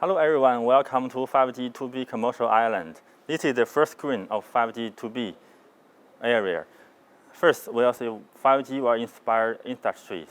Hello everyone, welcome to 5G 2B Commercial Island. This is the first screen of 5G 2B area. First, we'll see 5G will inspire industries.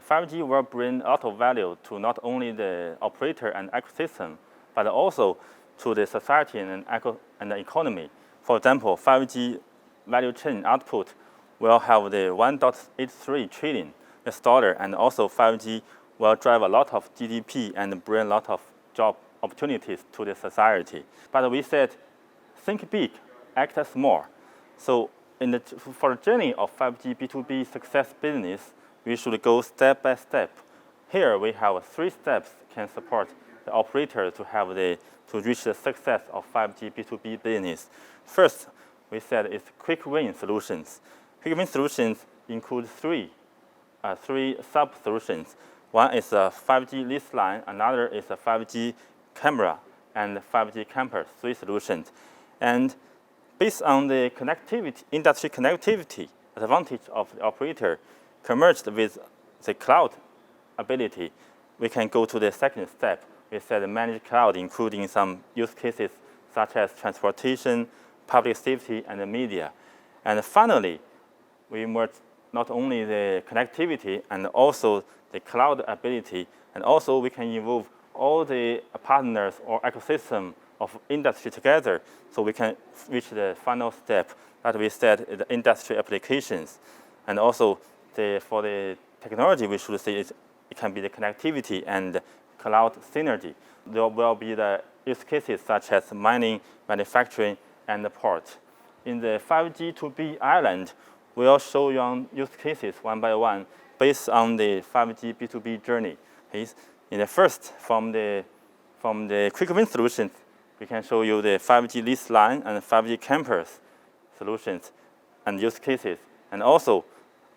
5G will bring a lot of value to not only the operator and ecosystem, but also to the society and the economy. For example, 5G value chain output will have the 1.83 trillion dollar, and also 5G will drive a lot of GDP and bring a lot of job opportunities to the society. But we said, think big, act small. So for the journey of 5G B2B success business, we should go step by step. Here we have 3 steps can support the operator to reach the success of 5G B2B business. First, we said it's quick win solutions. Quick win solutions include three sub-solutions. One is a 5G lease line, another is a 5G camera, and 5G campus, 3 solutions. And based on the connectivity, industry connectivity advantage of the operator, converged with the cloud ability, we can go to the second step. We said managed cloud, including some use cases such as transportation, public safety, and the media. And finally, we merge not only the connectivity and also the cloud ability, and also we can involve all the partners or ecosystem of industry together, so we can reach the final step that we said the industry applications. And also for the technology, we should say it can be the connectivity and cloud synergy. There will be the use cases such as mining, manufacturing, and the port. In the 5G 2B island, we'll show you use cases one by one based on the 5G B2B journey. In the first, from the quick win solutions, we can show you the 5G lease line and 5G campus solutions and use cases. And also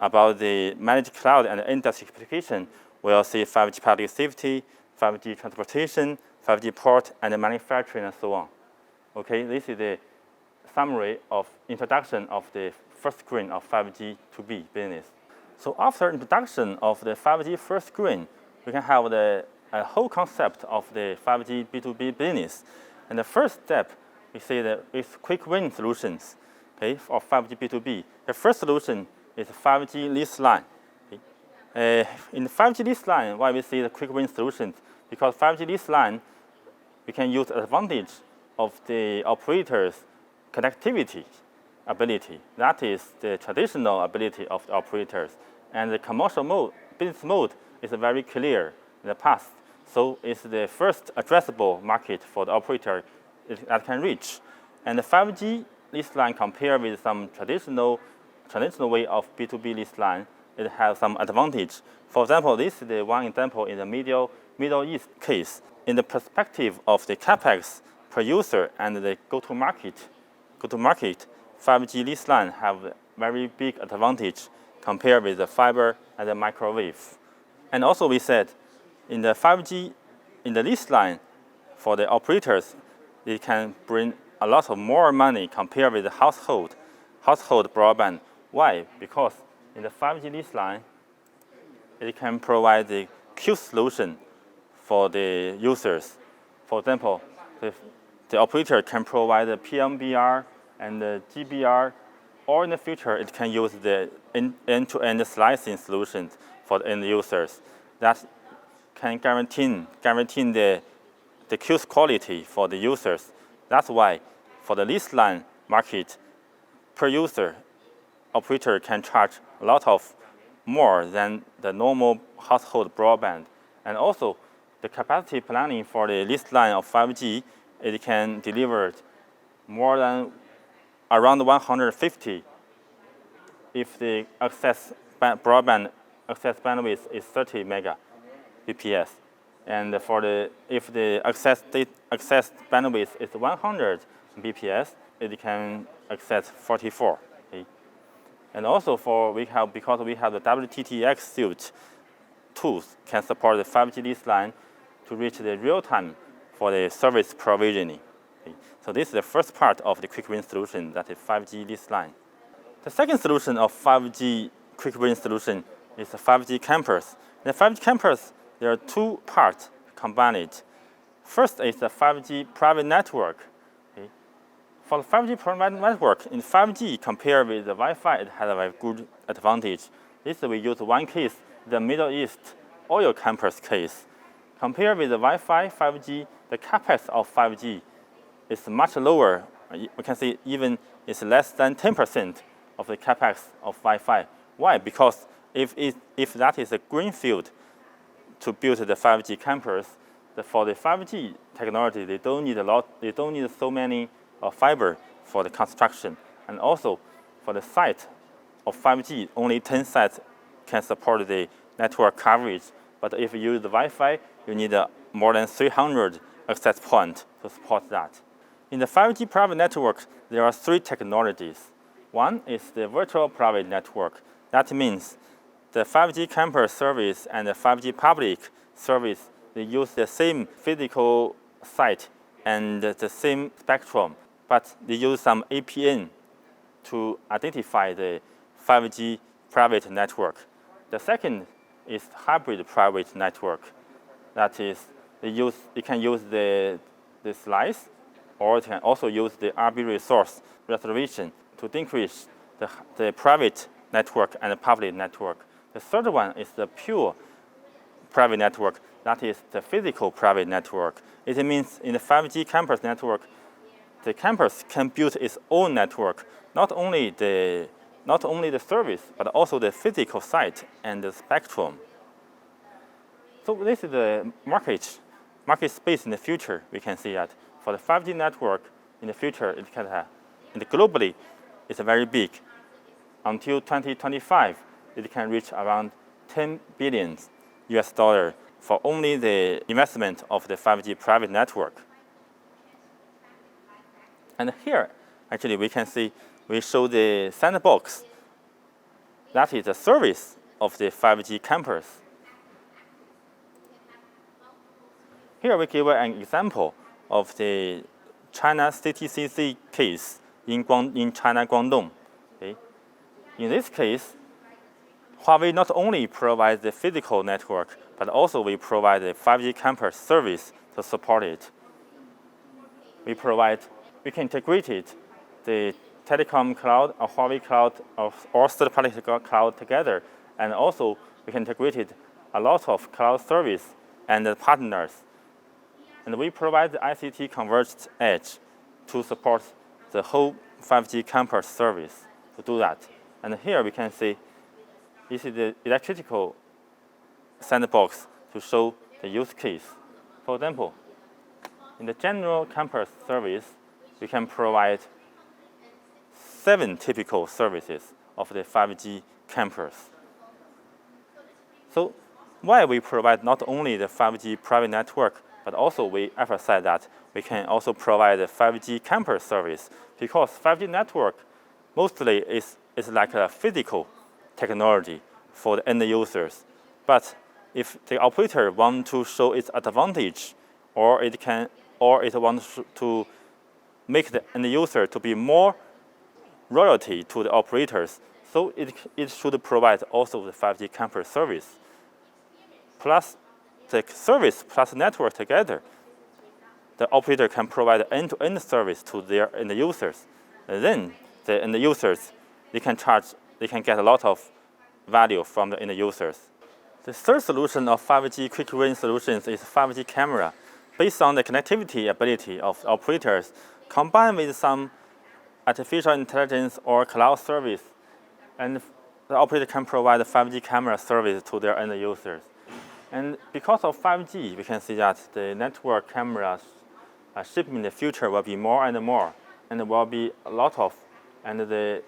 about the managed cloud and industry application, we'll see 5G public safety, 5G transportation, 5G port, and manufacturing, and so on. Okay, this is the summary of introduction of the first screen of 5G 2B business. So after introduction of the 5G first screen, we can have the whole concept of the 5G B2B business. And the first step, we say that is quick win solutions, okay, for 5G B2B. The first solution is 5G lease line. Okay. In the 5G lease line, why we say the quick win solutions? Because 5G lease line, we can use advantage of the operator's connectivity ability. That is the traditional ability of the operators. And the commercial mode, business mode, is very clear in the past. So it's the first addressable market for the operator that can reach. And the 5G lease line compared with some traditional way of B2B lease line, it has some advantage. For example, this is the one example in the Middle East case. In the perspective of the capex per user and the go-to-market, 5G lease line have very big advantage compared with the fiber and the microwave. And also we said, in the 5G, in the lease line, for the operators, they can bring a lot of more money compared with the household broadband. Why? Because in the 5G lease line, it can provide the Q solution for the users. For example, the operator can provide the PMBR and the GBR, or in the future, it can use the end-to-end slicing solutions for the end users. That can guarantee the queue's quality for the users. That's why for the lease line market, per user, operator can charge a lot of more than the normal household broadband. And also, the capacity planning for the lease line of 5G, it can deliver more than around 150 if the broadband access bandwidth is 30 Mbps. And if the access bandwidth is 100 Mbps, it can access 44. Okay. And also because we have the WTTX suite tools can support the 5G lease line to reach the real time for the service provisioning. Okay. So this is the first part of the quick win solution, that is 5G lease line. The second solution of 5G quick win solution is the 5G campus. In the 5G campus, there are 2 parts combined. First is the 5G private network. Okay. For the 5G private network, in 5G compared with the Wi-Fi, it has a very good advantage. This we use one case, the Middle East oil campus case. Compared with the Wi-Fi 5G, the capex of 5G is much lower. We can see even it's less than 10% of the capex of Wi-Fi. Why? Because if that is a greenfield to build the 5G campus, for the 5G technology, they don't need so many fiber for the construction. And also, for the site of 5G, only 10 sites can support the network coverage. But if you use the Wi-Fi, you need more than 300 access points to support that. In the 5G private network, there are 3 technologies. One is the virtual private network. That means the 5G campus service and the 5G public service, they use the same physical site and the same spectrum, but they use some APN to identify the 5G private network. The second is hybrid private network. That is, they can use the slice, or they can also use the RB resource reservation to decrease the private network and the public network. The third one is the pure private network. That is the physical private network. It means in the 5G campus network, the campus can build its own network, not only the service, but also the physical site and the spectrum. So this is the market space in the future. We can see that for the 5G network in the future, it can have, and globally, it's very big. Until 2025, it can reach around $10 billion for only the investment of the 5G private network. And here, actually, we show the sandbox. That is the service of the 5G campus. Here we give an example of the China CTCC case in China, Guangdong. Okay. In this case, Huawei not only provides the physical network, but also we provide the 5G campus service to support it. We can integrate it, the telecom cloud, or Huawei cloud, or third-party cloud together, and also we can integrate it a lot of cloud service and partners. And we provide the ICT converged edge to support the whole 5G campus service to do that. And here we can see this is the electrical sandbox to show the use case. For example, in the general campus service, we can provide 7 typical services of the 5G campus. So why we provide not only the 5G private network, but also we emphasize that we can also provide the 5G campus service, because 5G network mostly is like a physical technology for the end users. But if the operator wants to show its advantage, or it wants to make the end user to be more royalty to the operators, so it should provide also the 5G campus service. Plus the service plus network together, the operator can provide end-to-end service to their end users. And then the end users, they can get a lot of value from the end users. The third solution of 5G quick range solutions is 5G camera. Based on the connectivity ability of operators, combined with some artificial intelligence or cloud service, and the operator can provide a 5G camera service to their end users. And because of 5G, we can see that the network cameras shipping in the future will be more and more, and there will be a lot of, and the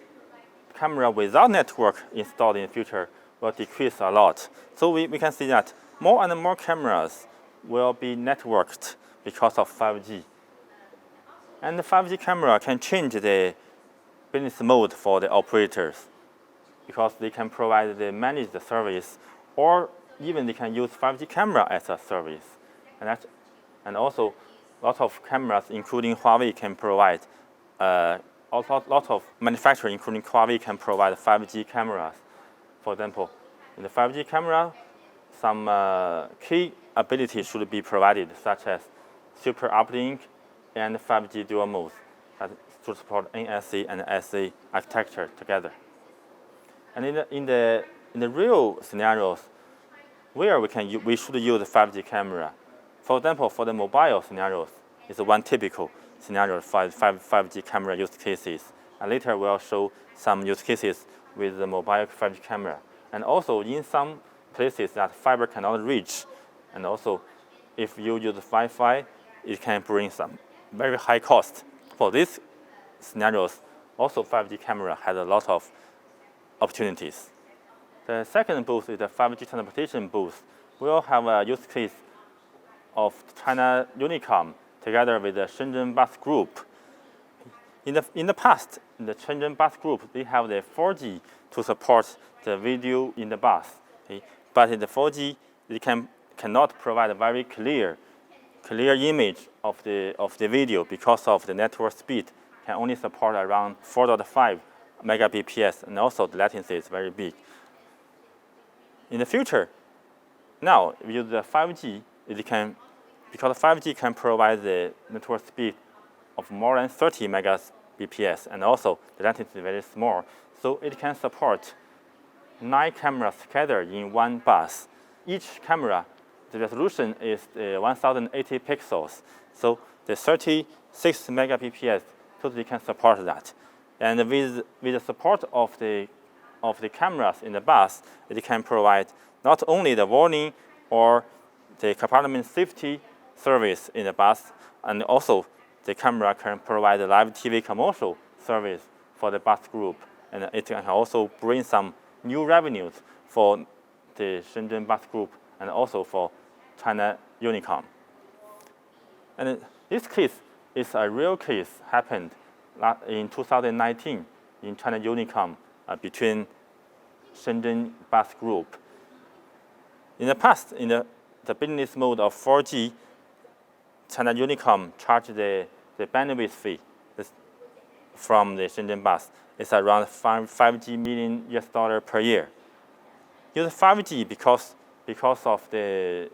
camera without network installed in the future will decrease a lot. So we can see that more and more cameras will be networked because of 5G. And the 5G camera can change the business mode for the operators, because they can provide the managed service, or even they can use 5G camera as a service. And also, a lot of cameras, including Huawei, can provide, a lot of manufacturers, including Huawei, can provide 5G cameras. For example, in the 5G camera, some key abilities should be provided, such as super uplink, and 5G dual modes that to support NSA and SA architecture together. And in the real scenarios, where we should use 5G camera. For example, for the mobile scenarios, is one typical scenario for 5G camera use cases. And later we'll show some use cases with the mobile 5G camera. And also in some places that fiber cannot reach, and also if you use Wi-Fi, it can bring some very high cost. For these scenarios, also 5G camera has a lot of opportunities. The second booth is the 5G transportation booth. We'll have a use case of China Unicom together with the Shenzhen Bus Group. In the past, in the Shenzhen Bus Group, they have the 4G to support the video in the bus. Okay? But in the 4G, they cannot provide a very clear image of the video because of the network speed can only support around 4.5 megabps, and also the latency is very big. In the future, now with the 5G, because 5G can provide the network speed of more than 30 megabps, and also the latency is very small, so it can support 9 cameras scattered in one bus. Each camera, the resolution is 1080 pixels, so the 36 megabps totally can support that. And with the support of the cameras in the bus, it can provide not only the warning or the compartment safety service in the bus, and also the camera can provide a live TV commercial service for the bus group. And it can also bring some new revenues for the Shenzhen Bus Group and also for China Unicom. And this case is a real case happened in 2019 in China Unicom between Shenzhen Bus Group. In the past, in the business mode of 4G, China Unicom charged the bandwidth fee from the Shenzhen Bus. It's around $5 million per year. Use 5G because of the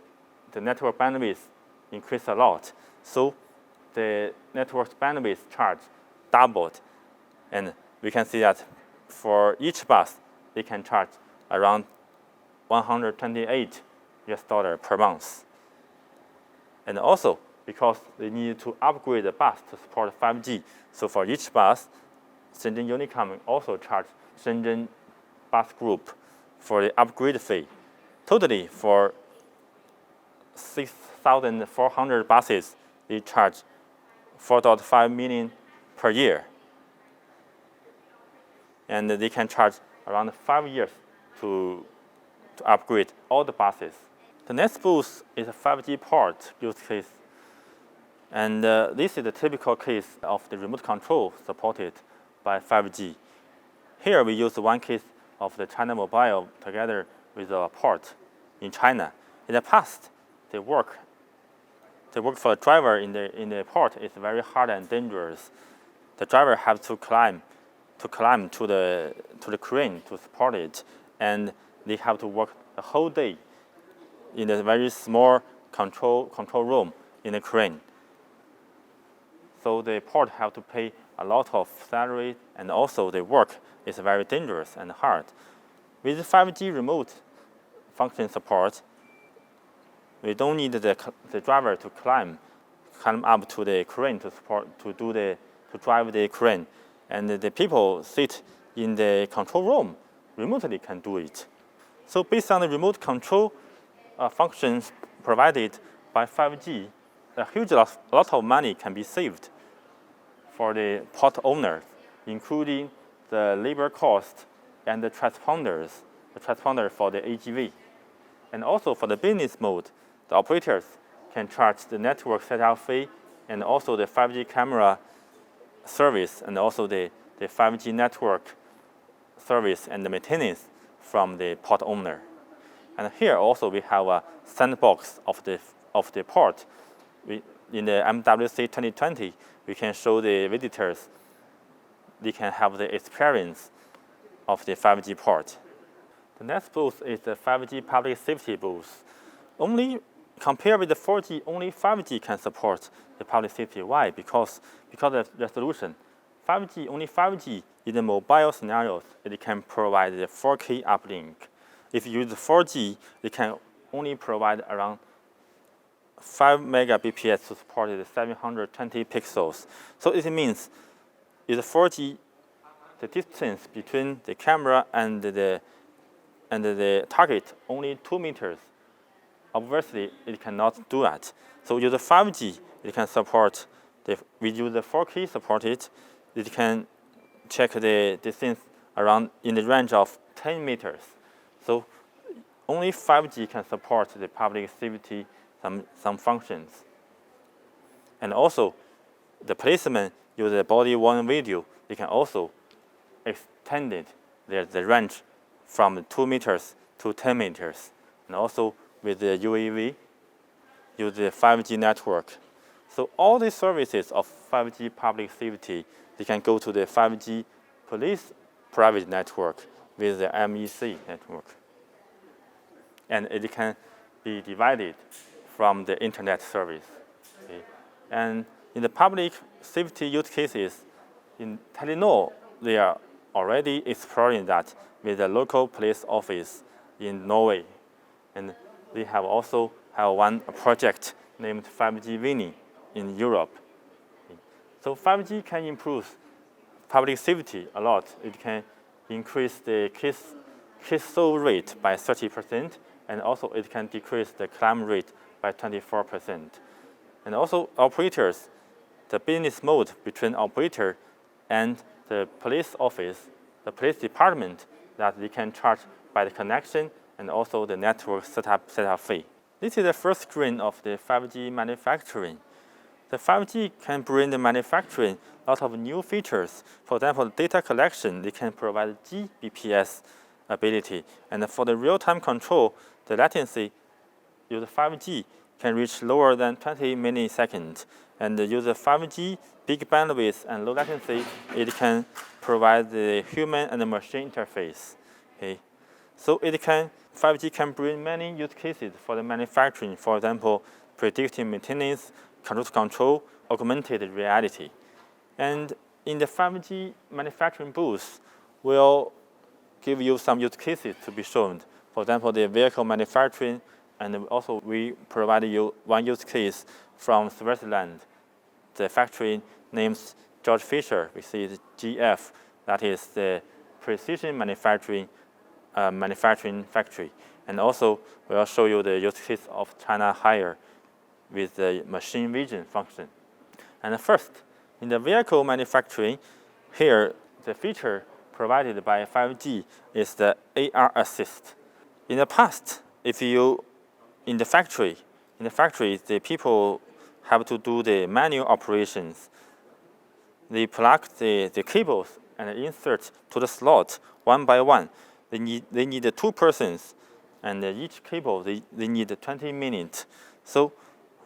network bandwidth increased a lot. So the network bandwidth charge doubled. And we can see that for each bus, they can charge around $128 per month. And also, because they need to upgrade the bus to support 5G, so for each bus, Shenzhen Unicom also charge Shenzhen Bus Group for the upgrade fee. Totally, for 6,400 buses, they charge $4.5 million per year. And they can charge around 5 years to upgrade all the buses. The next booth is a 5G port use case. And this is a typical case of the remote control supported by 5G. Here we use one case of the China Mobile together with a port in China. In the past, the work for a driver in the port is very hard and dangerous. The driver has to climb to the crane to support it, and they have to work the whole day in a very small control room in the crane. So the port have to pay a lot of salary, and also the work is very dangerous and hard. With 5G remote function support, we don't need the driver to climb up to the crane to drive the crane, and the people sit in the control room remotely can do it. So based on the remote control functions provided by 5G, a lot of money can be saved for the port owners, including the labor cost and the transponder for the AGV. And also for the business mode, the operators can charge the network setup fee and also the 5G camera service, and also the 5G network service and the maintenance from the port owner. And here also we have a sandbox of the port. In the MWC 2020, we can show the visitors, they can have the experience of the 5G port. The next booth is the 5G public safety booth. Only compared with the 4G, only 5G can support the public safety. Why? Because of the resolution. 5G, only 5G in the mobile scenarios, it can provide the 4K uplink. If you use 4G, it can only provide around 5 megabps to support the 720 pixels. So it means with 4G, the distance between the camera and the target only 2 meters. Obviously, it cannot do that. So with the 5G, it can support we use the 4K supported. It can check the distance around in the range of 10 meters. So only 5G can support the public safety some functions. And also, the policemen use the body-worn video. They can also extend it, the range from 2 meters to 10 meters. And also with the UAV, use the 5G network. So all these services of 5G public safety, they can go to the 5G police private network with the MEC network. And it can be divided from the internet service. Okay. And in the public safety use cases, in Telenor, they are already exploring that with the local police office in Norway. And they have also have one project named 5G Winning in Europe. Okay. So 5G can improve public safety a lot. It can increase the case solve rate by 30%, and also it can decrease the crime rate by 24%. And also operators, the business mode between operator and the police office, the police department, that they can charge by the connection and also the network setup fee. This is the first screen of the 5G manufacturing. The 5G can bring the manufacturing a lot of new features. For example, data collection, they can provide Gbps ability. And for the real-time control, the latency, use 5G can reach lower than 20 milliseconds. And use 5G, big bandwidth and low latency, it can provide the human and the machine interface. Okay. So 5G can bring many use cases for the manufacturing. For example, predictive maintenance, control, augmented reality. And in the 5G manufacturing booth, we'll give you some use cases to be shown. For example, the vehicle manufacturing, and also we provide you one use case from Switzerland. The factory named George Fisher, we see the GF, that is the precision manufacturing factory. And also, we'll show you the use case of China Hire with the machine vision function. And first, in the vehicle manufacturing, here, the feature provided by 5G is the AR assist. In the past, in the factory, the people have to do the manual operations. They plug the cables and insert to the slot one by one. They need 2 persons, and each cable they need 20 minutes. So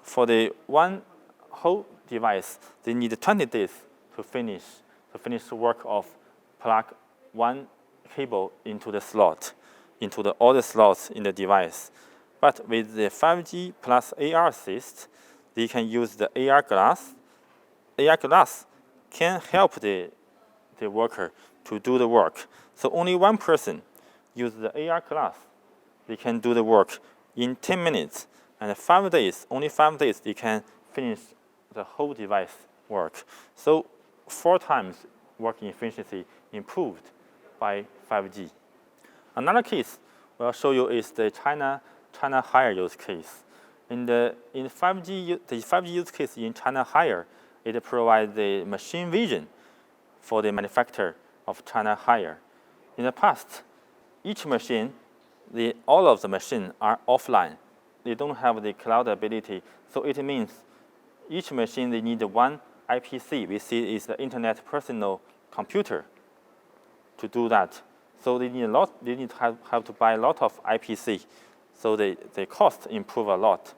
for the one whole device, they need 20 days to finish the work of plug one cable into the slot, into all the slots in the device. But with the 5G plus AR assist, they can use the AR glass. AR glass can help the worker to do the work. So only one person use the AR glass. They can do the work in 10 minutes. And 5 days, only 5 days, they can finish the whole device work. So 4 times working efficiency improved by 5G. Another case we'll show you is the China Hire use case. In the 5G use case in China Hire, it provides the machine vision for the manufacturer of China Hire. In the past, each machine, all of the machines are offline. They don't have the cloud ability. So it means each machine, they need one IPC. We see is the Internet Personal Computer to do that. So they need to have to buy a lot of IPC. So the cost improve a lot.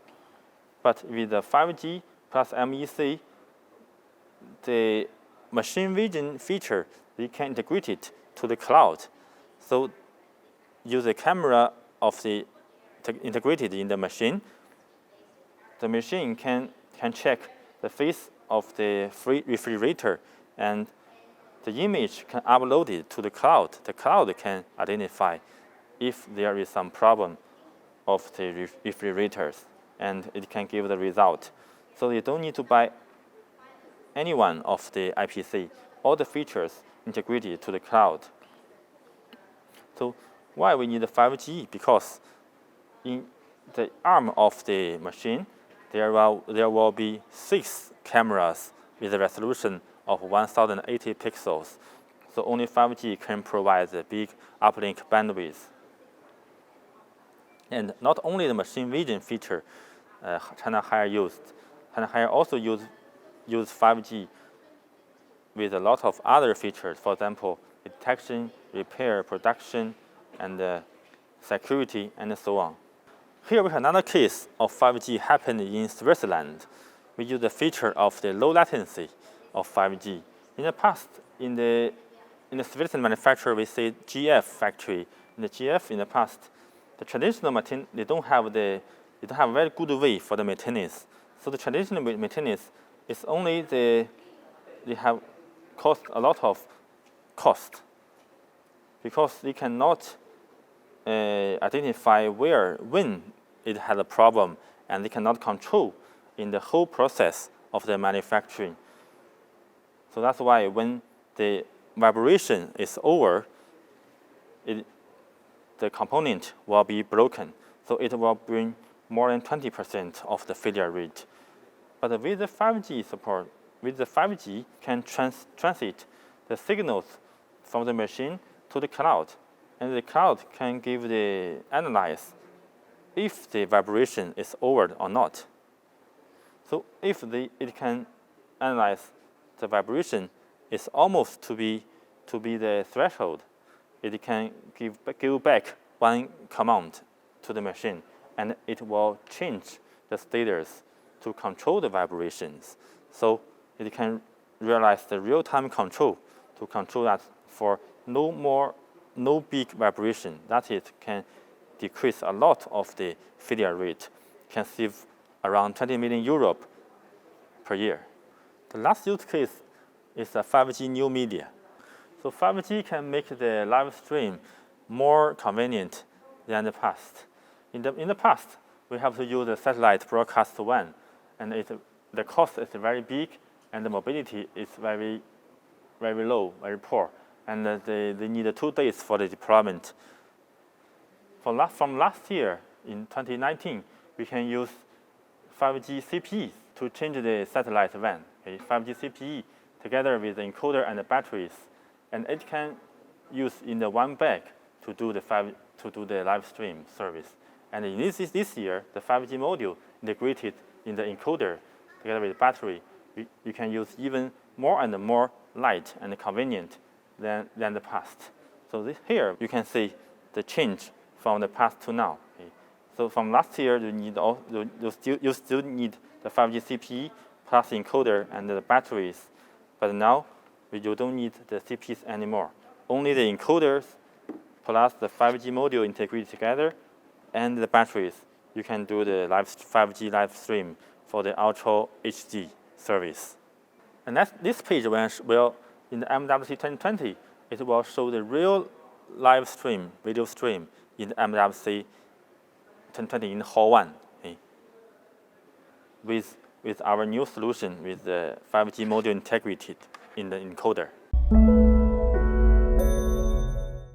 But with the 5G plus MEC, the machine vision feature, they can integrate it to the cloud. So use the camera of integrated in the machine. the machine can check the face of the refrigerator, and the image can upload it to the cloud. The cloud can identify if there is some problem of the refrigerators, and it can give the result. So you don't need to buy any one of the IPC. All the features integrated to the cloud. So why we need 5G? Because in the arm of the machine, there will be 6 cameras with a resolution of 1080 pixels. So only 5G can provide the big uplink bandwidth. And not only the machine vision feature China Hire used, China Hire also use 5G with a lot of other features. For example, detection, repair, production, and security, and so on. Here we have another case of 5G happened in Switzerland. We use the feature of the low latency of 5G. In the past, in the Switzerland manufacturer, we say GF factory. In the GF, in the past, the traditional maintenance, they don't have a very good way for the maintenance. So the traditional maintenance is only they have cost a lot of cost, because they cannot identify when it had a problem, and they cannot control in the whole process of the manufacturing. So that's why when the vibration is over, the component will be broken. So it will bring more than 20% of the failure rate. But with the 5G support, with the 5G can transit the signals from the machine to the cloud, and the cloud can give the analyze if the vibration is over or not. So if it can analyze the vibration is almost to be the threshold, it can give back one command to the machine, and it will change the status to control the vibrations. So it can realize the real-time control to control that for no big vibration. That it can decrease a lot of the failure rate, can save around 20 million euro per year. The last use case is a 5G new media. So 5G can make the live stream more convenient than the past. In the past, we have to use a satellite broadcast WAN, and the cost is very big, and the mobility is very, very low, very poor, and they need 2 days for the deployment. From last year, in 2019, we can use 5G CPE to change the satellite WAN. Okay? 5G CPE together with the encoder and the batteries, and it can use in the one bag to do the live stream service. And in this year, the 5G module integrated in the encoder together with the battery, you can use even more and more light and convenient than the past. So here you can see the change from the past to now. Okay. So from last year, you still need the 5G CPE plus encoder and the batteries, but now you don't need the CPEs anymore. Only the encoders plus the 5G module integrated together and the batteries. You can do the 5G live stream for the Ultra HD service. And this page will, in the MWC 2020, it will show the real live stream, video stream in the MWC 2020 in Hall 1. Okay. With our new solution with the 5G module integrated in the encoder.